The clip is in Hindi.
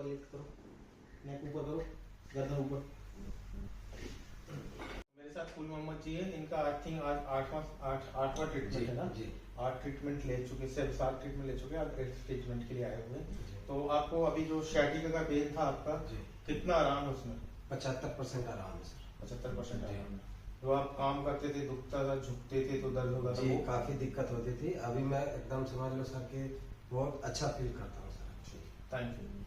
ऊपर लिफ्ट करो, नेक ऊपर करो, गर्दन ऊपर। मेरे साथ फूल मोहम्मद जी है, इनका आई थिंक आज आठवां ट्रीटमेंट है ना जी। 8 ट्रीटमेंट ले चुके, 7 ट्रीटमेंट ले चुके, आप ट्रीटमेंट के लिए आए हुए हैं। तो आपको अभी जो sciatica का पेन था आपका जी, कितना आराम है उसमें? 75% आराम है सर। 75% आराम है। जो आप काम करते थे, दुखता था, झुकते थे तो दर्द होता था? जी काफी दिक्कत होती थी, अभी मैं एकदम समझ लो सर कि बहुत अच्छा फील करता हूँ सर। Thank you.